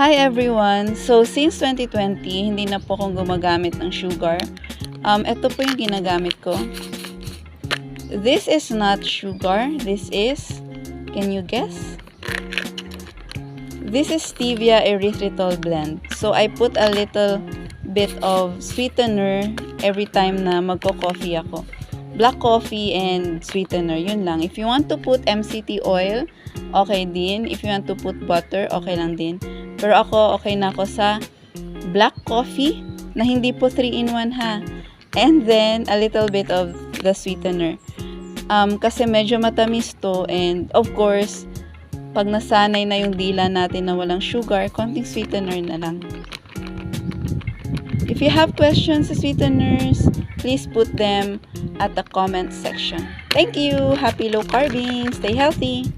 Hi everyone! So since 2020, hindi na po akong gumagamit ng sugar. Ito po yung ginagamit ko. This is not sugar. This is, can you guess? This is stevia erythritol blend. So I put a little bit of sweetener every time na magko-coffee ako. Black coffee and sweetener, yun lang. If you want to put MCT oil, okay din. If you want to put butter, okay lang din. Pero ako, okay na ako sa black coffee na hindi po 3-in-1 ha. And then, a little bit of the sweetener. Kasi medyo matamis to. And of course, pag nasanay na yung dila natin na walang sugar, konting sweetener na lang. If you have questions sa sweeteners, please put them at the comment section. Thank you! Happy low carbing! Stay healthy!